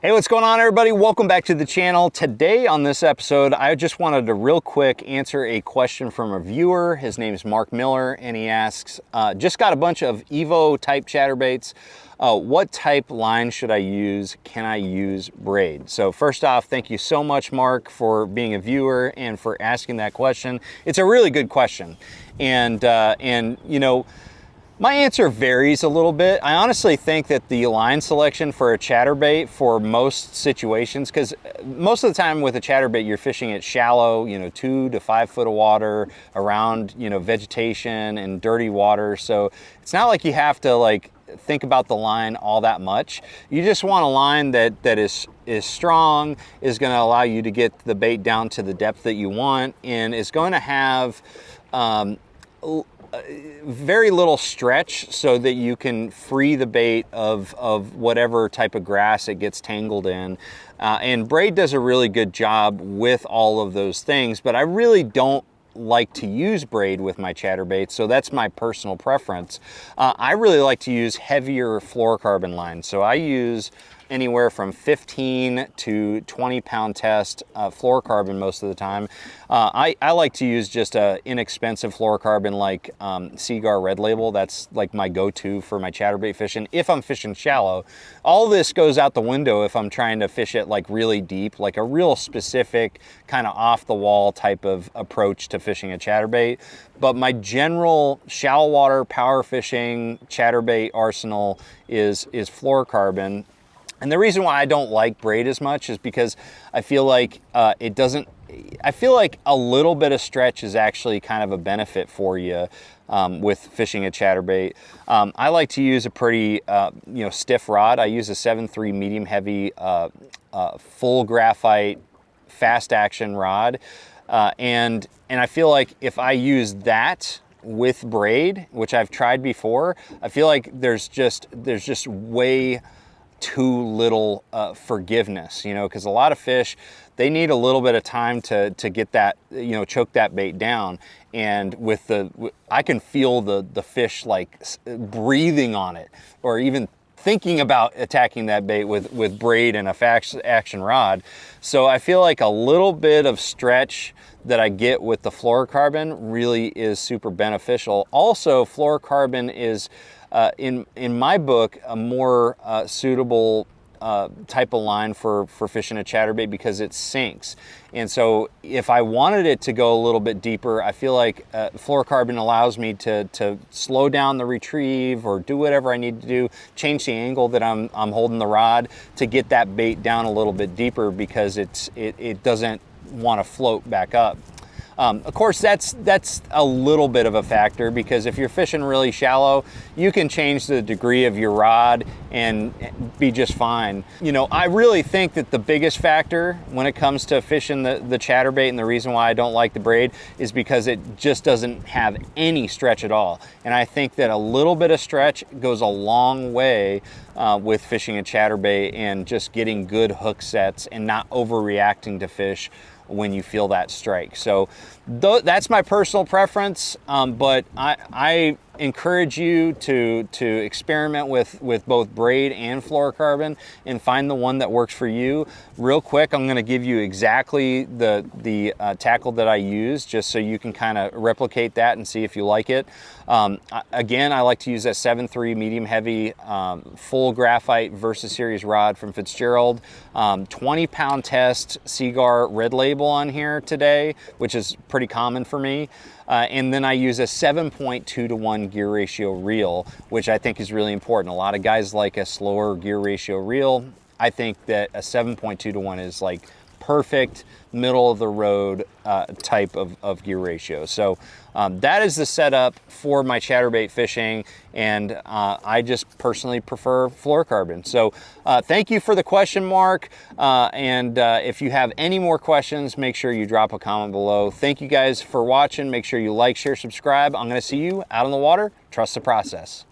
Hey, what's going on, everybody? Welcome back to the channel. Today on this episode, I just wanted to real quick answer a question from a viewer. His name is Mark Miller, and he asks, just got a bunch of Evo type chatterbaits. What type line should I use? Can I use braid? So first off, thank you so much, Mark, for being a viewer and for asking that question. It's a really good question. And you know, my answer varies a little bit. I honestly think that the line selection for a chatterbait for most situations, because most of the time with a chatterbait, you're fishing at shallow, 2 to 5 foot of water around, vegetation and dirty water. So it's not like you have to think about the line all that much. You just want a line that is strong, is going to allow you to get the bait down to the depth that you want, and is going to have very little stretch so that you can free the bait of whatever type of grass it gets tangled in. And braid does a really good job with all of those things, but I really don't like to use braid with my chatterbaits, so that's my personal preference. I really like to use heavier fluorocarbon lines, so I use anywhere from 15 to 20 pound test fluorocarbon most of the time. I like to use just a inexpensive fluorocarbon like Seaguar Red Label. That's like my go-to for my chatterbait fishing if I'm fishing shallow. All this goes out the window if I'm trying to fish it like really deep, like a real specific kind of off the wall type of approach to fishing a chatterbait. But my general shallow water power fishing chatterbait arsenal is fluorocarbon. And the reason why I don't like braid as much is because I feel like I feel like a little bit of stretch is actually kind of a benefit for you with fishing a chatterbait. I like to use a pretty stiff rod. I use a 7.3 medium heavy full graphite fast action rod, and I feel like if I use that with braid, which I've tried before, I feel like there's just way too little forgiveness, because a lot of fish, they need a little bit of time to get that, choke that bait down. And I can feel the fish like breathing on it, or even thinking about attacking that bait with braid and a fast action rod. So I feel like a little bit of stretch that I get with the fluorocarbon really is super beneficial. Also, fluorocarbon is in my book, a more suitable type of line for fishing a chatterbait because it sinks. And so if I wanted it to go a little bit deeper, I feel like fluorocarbon allows me to slow down the retrieve or do whatever I need to do, change the angle that I'm holding the rod to get that bait down a little bit deeper because it doesn't want to float back up. Of course, that's a little bit of a factor because if you're fishing really shallow, you can change the degree of your rod and be just fine. I really think that the biggest factor when it comes to fishing the chatterbait, and the reason why I don't like the braid, is because it just doesn't have any stretch at all. And I think that a little bit of stretch goes a long way with fishing a chatterbait and just getting good hook sets and not overreacting to fish when you feel that strike. So that's my personal preference, but I encourage you to experiment with both braid and fluorocarbon and find the one that works for you. Real quick, I'm going to give you exactly the tackle that I use just so you can kind of replicate that and see if you like it. Again, I like to use that 7.3 medium heavy full graphite Versa Series rod from Fitzgerald. 20 pound test Seaguar Red Label on here today, which is pretty common for me. And then I use a 7.2 to 1 gear ratio reel, which I think is really important. A lot of guys like a slower gear ratio reel. I think that a 7.2 to 1 is like perfect middle of the road type of gear ratio. So that is the setup for my chatterbait fishing, and I just personally prefer fluorocarbon. So thank you for the question, Mark, and if you have any more questions, make sure you drop a comment below. Thank you guys for watching. Make sure you like, share, subscribe. I'm going to see you out on the water. Trust the process.